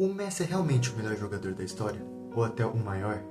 O Messi é realmente o melhor jogador da história? Ou até o maior?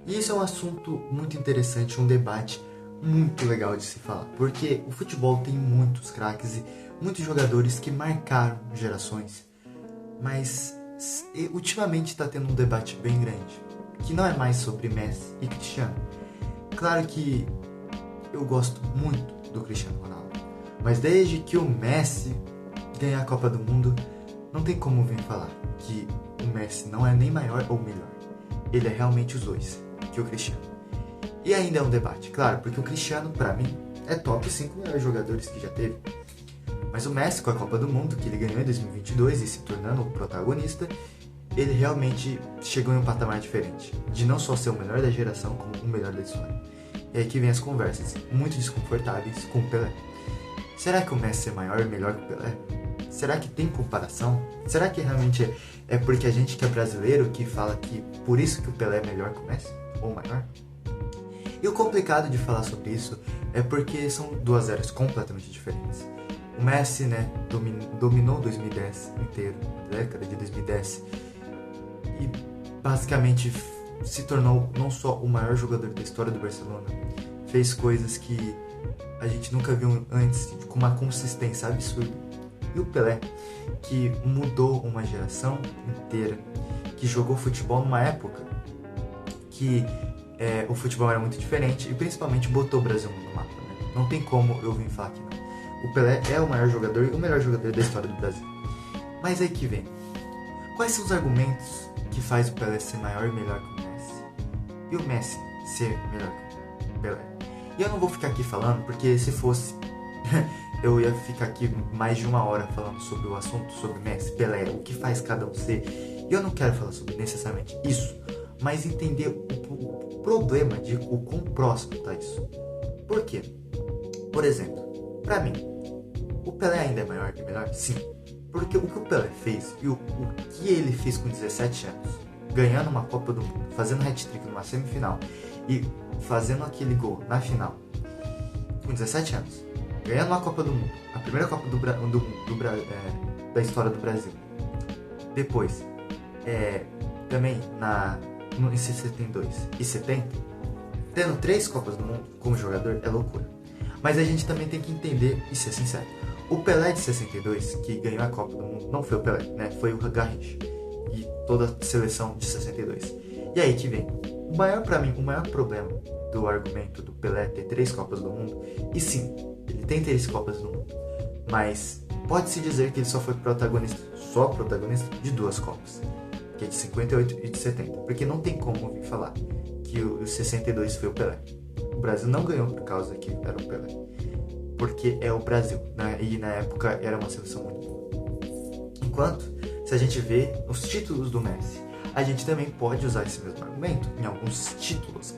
E isso é um assunto muito interessante, um debate muito legal de se falar, porque o futebol tem muitos craques e muitos jogadores que marcaram gerações, mas ultimamente está tendo um debate bem grande, que não é mais sobre Messi e Cristiano. Claro que eu gosto muito do Cristiano Ronaldo, mas desde que o Messi ganhar a Copa do Mundo, não tem como vir falar que o Messi não é nem maior ou melhor. Ele é realmente os dois, que o Cristiano. E ainda é um debate, claro, porque o Cristiano, pra mim, é top 5 melhores jogadores que já teve. Mas o Messi, com a Copa do Mundo, que ele ganhou em 2022 e se tornando o protagonista, ele realmente chegou em um patamar diferente. De não só ser o melhor da geração, como o melhor da história. E aí que vem as conversas, muito desconfortáveis, com o Pelé. Será que o Messi é maior e melhor que o Pelé? Será que tem comparação? Será que realmente é porque a gente que é brasileiro que fala que por isso que o Pelé é melhor que o Messi? Ou maior? E o complicado de falar sobre isso é porque são duas eras completamente diferentes. O Messi, dominou 2010 inteiro, a década de 2010, e basicamente se tornou não só o maior jogador da história do Barcelona, fez coisas que a gente nunca viu antes, com uma consistência absurda. E o Pelé, que mudou uma geração inteira, que jogou futebol numa época que o futebol era muito diferente e principalmente botou o Brasil no mapa, né? Não tem como eu vir falar que não. O Pelé é o maior jogador e o melhor jogador da história do Brasil. Mas aí que vem. Quais são os argumentos que faz o Pelé ser maior e melhor que o Messi? E o Messi ser melhor que o Pelé? E eu não vou ficar aqui falando, porque se fosse... eu ia ficar aqui mais de 1 hora falando sobre o assunto, sobre Messi, Pelé, o que faz cada um ser. E eu não quero falar sobre necessariamente isso, mas entender o problema de o quão próximo está isso. Por quê? Por exemplo, pra mim, o Pelé ainda é maior e melhor? Sim. Porque o que o Pelé fez e o que ele fez com 17 anos, ganhando uma Copa do Mundo, fazendo hat-trick numa semifinal e fazendo aquele gol na final, com 17 anos, ganhando uma Copa do Mundo, a primeira Copa da história do Brasil. Depois, também em 62 e 70, tendo 3 Copas do Mundo como jogador é loucura. Mas a gente também tem que entender e ser sincero. O Pelé de 62, que ganhou a Copa do Mundo, não foi o Pelé, né? Foi o Garrincha e toda a seleção de 62. E aí que vem. Pra mim, o maior problema do argumento do Pelé ter 3 Copas do Mundo, e sim, ele tem 3 Copas do Mundo, mas pode-se dizer que ele só foi protagonista de 2 Copas, que é de 58 e de 70, porque não tem como vir falar que o 62 foi o Pelé. O Brasil não ganhou por causa que era o Pelé, porque é o Brasil, né? E na época era uma seleção muito boa. Enquanto, se a gente vê os títulos do Messi, a gente também pode usar esse mesmo argumento em alguns títulos,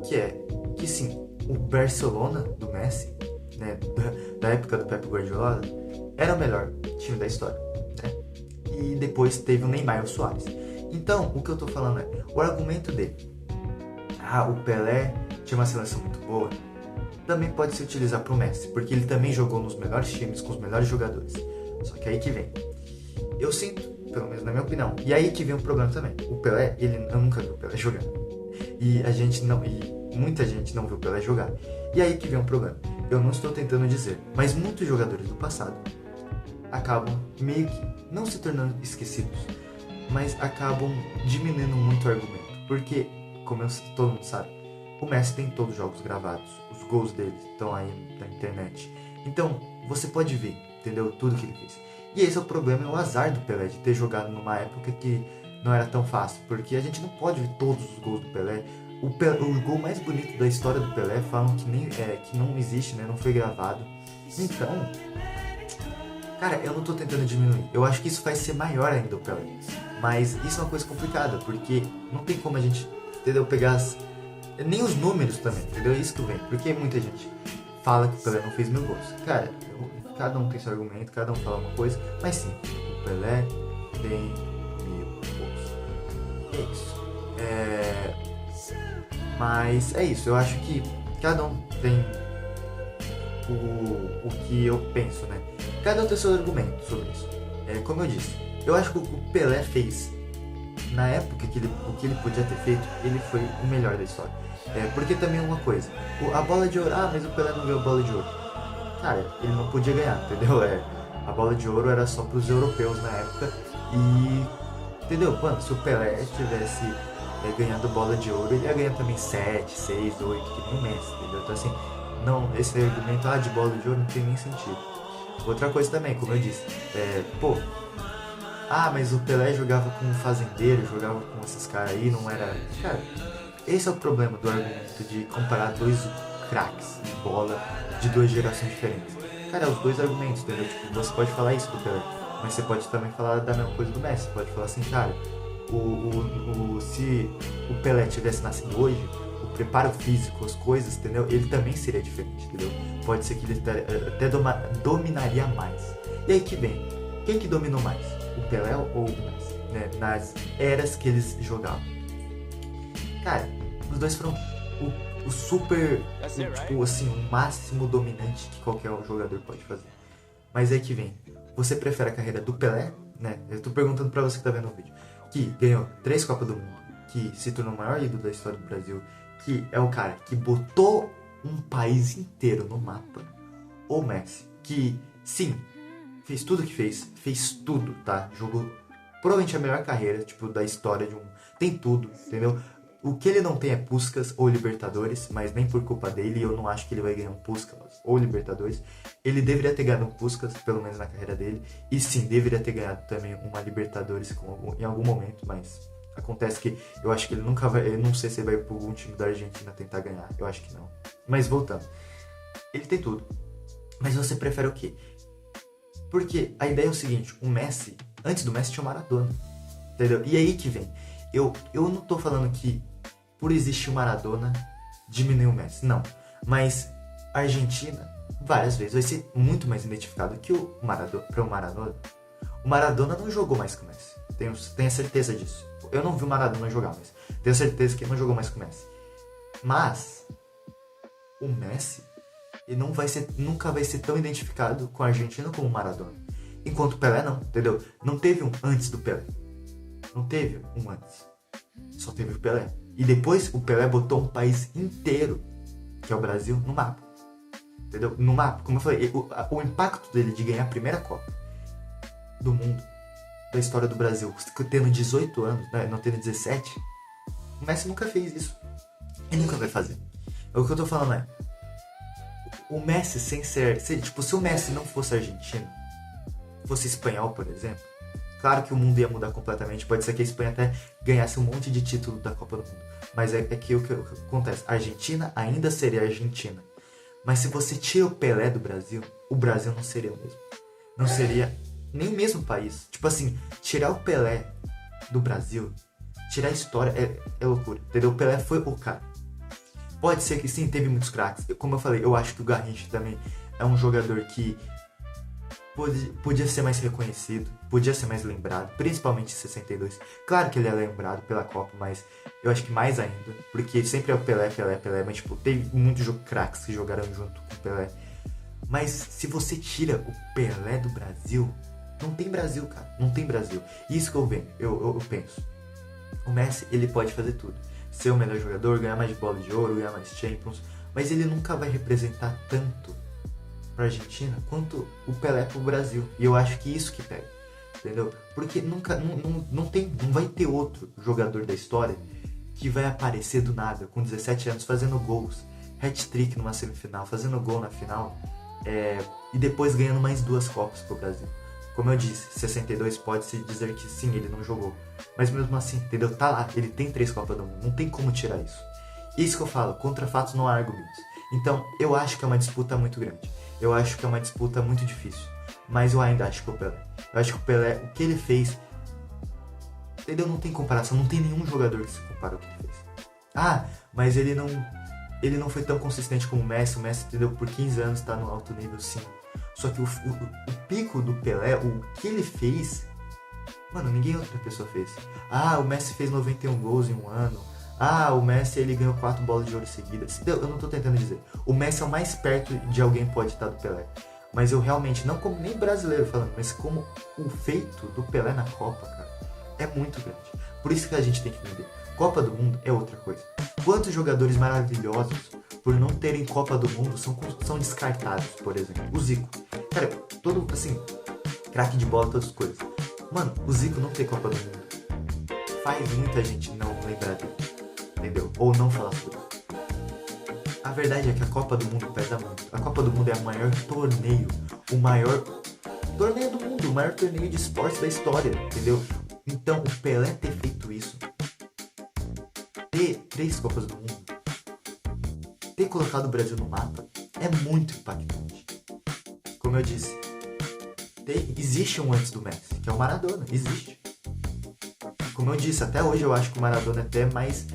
que é que sim, o Barcelona do Messi, né, da época do Pep Guardiola, era o melhor time da história, né? E depois teve o Neymar e o Suárez. Então, o que eu tô falando é, o argumento dele, o Pelé tinha uma seleção muito boa, também pode se utilizar pro Messi, porque ele também jogou nos melhores times, com os melhores jogadores. Só que aí que vem, eu sinto, pelo menos na minha opinião, e aí que vem um problema também. O Pelé, eu nunca vi o Pelé jogar. E muita gente não viu o Pelé jogar. E aí que vem um problema. Eu não estou tentando dizer, mas muitos jogadores do passado acabam meio que não se tornando esquecidos, mas acabam diminuindo muito o argumento. Porque, como todo mundo sabe, o Messi tem todos os jogos gravados, os gols dele estão aí na internet. Então, você pode ver, entendeu? Tudo que ele fez. E esse é o problema, é o azar do Pelé de ter jogado numa época que não era tão fácil, porque a gente não pode ver todos os gols do Pelé. O gol mais bonito da história do Pelé falam que não existe, né? Não foi gravado. Então, cara, eu não tô tentando diminuir. Eu acho que isso vai ser maior ainda o Pelé. Mas isso é uma coisa complicada, porque não tem como a gente, entendeu? Pegar nem os números também, entendeu? Isso que vem. Porque muita gente fala que o Pelé não fez 1000 gols. Cara, cada um tem seu argumento, cada um fala uma coisa, mas sim, o Pelé tem 1000 gols. É isso. Mas é isso, eu acho que cada um tem o que eu penso, né? Cada um tem seu argumento sobre isso. Como eu disse, Eu acho que o que o Pelé fez na época o que ele podia ter feito, ele foi o melhor da história. Porque também uma coisa, a bola de ouro, mas o Pelé não ganhou a bola de ouro. Cara, ele não podia ganhar, entendeu? A bola de ouro era só pros europeus na época e, entendeu? Mano, se o Pelé tivesse ganhando bola de ouro, ele ia ganhar também 7, 6, 8, que nem o Messi, entendeu? Então assim, não, esse argumento de bola de ouro não tem nem sentido. Outra coisa também, como eu disse, mas o Pelé jogava com um fazendeiro, jogava com esses caras aí, não era... Cara, esse é o problema do argumento de comparar dois craques de bola de duas gerações diferentes. Cara, os dois argumentos, entendeu? Tipo, você pode falar isso do Pelé, mas você pode também falar da mesma coisa do Messi. Você pode falar assim, cara, se o Pelé tivesse nascido hoje, o preparo físico, as coisas, entendeu? Ele também seria diferente, entendeu? Pode ser que ele até dominaria mais. E aí que vem, quem que dominou mais? O Pelé ou o Messi? Né? Nas eras que eles jogavam. Cara, os dois foram o super, tipo assim, o máximo dominante que qualquer jogador pode fazer. Mas aí que vem, você prefere a carreira do Pelé, né? Eu tô perguntando pra você que tá vendo o vídeo, que ganhou 3 Copas do Mundo, que se tornou o maior ídolo da história do Brasil, que é o cara que botou um país inteiro no mapa, ou Messi, que sim, fez tudo que fez tudo, tá? Jogou provavelmente a melhor carreira, tipo, da história de um... Tem tudo, entendeu? O que ele não tem é Puskás ou Libertadores, mas nem por culpa dele, eu não acho que ele vai ganhar um Puskás ou Libertadores. Ele deveria ter ganhado um Puskás, pelo menos na carreira dele, e sim, deveria ter ganhado também uma Libertadores em algum momento, mas acontece que eu acho que ele nunca vai, eu não sei se ele vai para algum time da Argentina tentar ganhar, eu acho que não. Mas voltando, ele tem tudo, mas você prefere o quê? Porque a ideia é o seguinte, o Messi, antes do Messi tinha o Maradona, entendeu? E aí que vem, eu não tô falando que por existir o Maradona, diminuiu o Messi. Não. Mas a Argentina, várias vezes, vai ser muito mais identificado que o Maradona. Para o Maradona. O Maradona não jogou mais com o Messi. Tenho certeza disso. Eu não vi o Maradona jogar, mas tenho certeza que ele não jogou mais com o Messi. Mas o Messi ele nunca vai ser tão identificado com a Argentina como o Maradona. Enquanto o Pelé não, entendeu? Não teve um antes do Pelé. Não teve um antes. Só teve o Pelé. E depois o Pelé botou um país inteiro, que é o Brasil, no mapa. Entendeu? No mapa, como eu falei, o impacto dele de ganhar a primeira Copa do mundo, da história do Brasil, tendo 18 anos, né, não tendo 17, o Messi nunca fez isso. E nunca vai fazer. O que eu tô falando é, o Messi sem ser... se o Messi não fosse argentino, fosse espanhol, por exemplo, claro que o mundo ia mudar completamente. Pode ser que a Espanha até ganhasse um monte de título da Copa do Mundo. Mas é que o que acontece? A Argentina ainda seria Argentina. Mas se você tira o Pelé do Brasil, o Brasil não seria o mesmo. Não seria nem o mesmo país. Tipo assim, tirar o Pelé do Brasil, tirar a história é loucura. Entendeu? O Pelé foi o cara. Pode ser que sim, teve muitos craques. Como eu falei, eu acho que o Garrincha também é um jogador que podia ser mais reconhecido, podia ser mais lembrado, principalmente em 62. Claro que ele é lembrado pela Copa, mas eu acho que mais ainda, porque sempre é o Pelé, mas tipo, tem muitos craques que jogaram junto com o Pelé. Mas se você tira o Pelé do Brasil, não tem Brasil, cara, não tem Brasil. Isso que eu penso. O Messi, ele pode fazer tudo. Ser o melhor jogador, ganhar mais bola de ouro, ganhar mais Champions, mas ele nunca vai representar tanto pra Argentina quanto o Pelé pro Brasil. E eu acho que isso que pega, entendeu? Porque nunca, não vai ter outro jogador da história que vai aparecer do nada, com 17 anos, fazendo gols, hat-trick numa semifinal, fazendo gol na final, e depois ganhando mais 2 Copas pro Brasil. Como eu disse, 62 pode-se dizer que sim, ele não jogou. Mas mesmo assim, entendeu? Tá lá, ele tem 3 Copas do Mundo, não tem como tirar isso. Isso que eu falo, contra fatos não há argumentos. Então, eu acho que é uma disputa muito grande. Eu acho que é uma disputa muito difícil. Mas eu ainda acho que o Pelé. Eu acho que o Pelé, o que ele fez... Entendeu? Não tem comparação. Não tem nenhum jogador que se compara ao que ele fez. Mas ele não foi tão consistente como o Messi. O Messi, entendeu? Por 15 anos tá no alto nível, sim. Só que o pico do Pelé, o que ele fez... Mano, ninguém outra pessoa fez. O Messi fez 91 gols em um ano. O Messi, ele ganhou 4 bolas de ouro seguidas. Eu não tô tentando dizer. O Messi é o mais perto de alguém pode estar do Pelé. Mas eu realmente, não como nem brasileiro falando, mas como o feito do Pelé na Copa, cara, é muito grande. Por isso que a gente tem que entender. Copa do Mundo é outra coisa. Quantos jogadores maravilhosos, por não terem Copa do Mundo, são descartados, por exemplo. O Zico. Cara, todo, assim, craque de bola, todas as coisas. Mano, o Zico não ter Copa do Mundo faz muita gente não lembrar dele, entendeu? Ou não falar sobre ele. A verdade é que a Copa do Mundo pesa muito. A Copa do Mundo é o maior torneio, o maior torneio do mundo, o maior torneio de esportes da história, entendeu? Então, o Pelé ter feito isso, ter 3 Copas do Mundo, ter colocado o Brasil no mapa, é muito impactante. Como eu disse, existe um antes do Messi, que é o Maradona, existe. Como eu disse, até hoje eu acho que o Maradona é até mais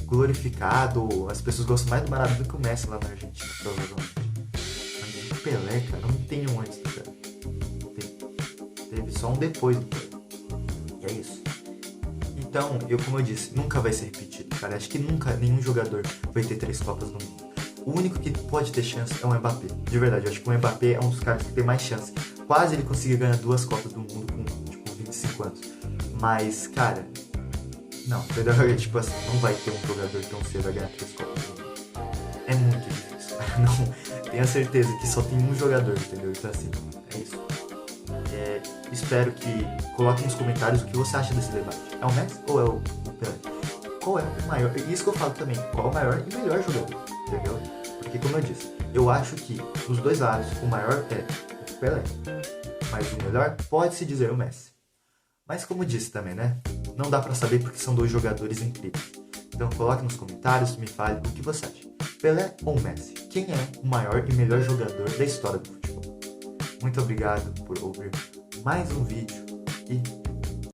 glorificado, as pessoas gostam mais do Maradona do que o Messi lá na Argentina, provavelmente. Mas o Pelé, cara, não tem um antes do Pelé. Teve só um depois do Pelé. E é isso. Então, como eu disse, nunca vai ser repetido, cara. Acho que nunca nenhum jogador vai ter 3 Copas no mundo. O único que pode ter chance é o Mbappé. De verdade, eu acho que o Mbappé é um dos caras que tem mais chance. Quase ele conseguiu ganhar 2 Copas do Mundo com 25 anos. Mas, cara, não, entendeu? Tipo assim, não vai ter um jogador tão cedo a ganhar 3 Copas do Mundo. É muito difícil. Não, tenha certeza que só tem um jogador, entendeu? Então assim, é isso. Espero que coloquem nos comentários o que você acha desse debate. É o Messi ou é o Pelé? Qual é o maior? Isso que eu falo também. Qual é o maior e melhor jogador? Entendeu? Porque como eu disse, eu acho que dos dois lados o maior é o Pelé. Mas o melhor pode-se dizer o Messi. Mas como disse também, né? Não dá pra saber porque são 2 jogadores incríveis. Então coloque nos comentários, me fale o que você acha. Pelé ou Messi? Quem é o maior e melhor jogador da história do futebol? Muito obrigado por ouvir mais um vídeo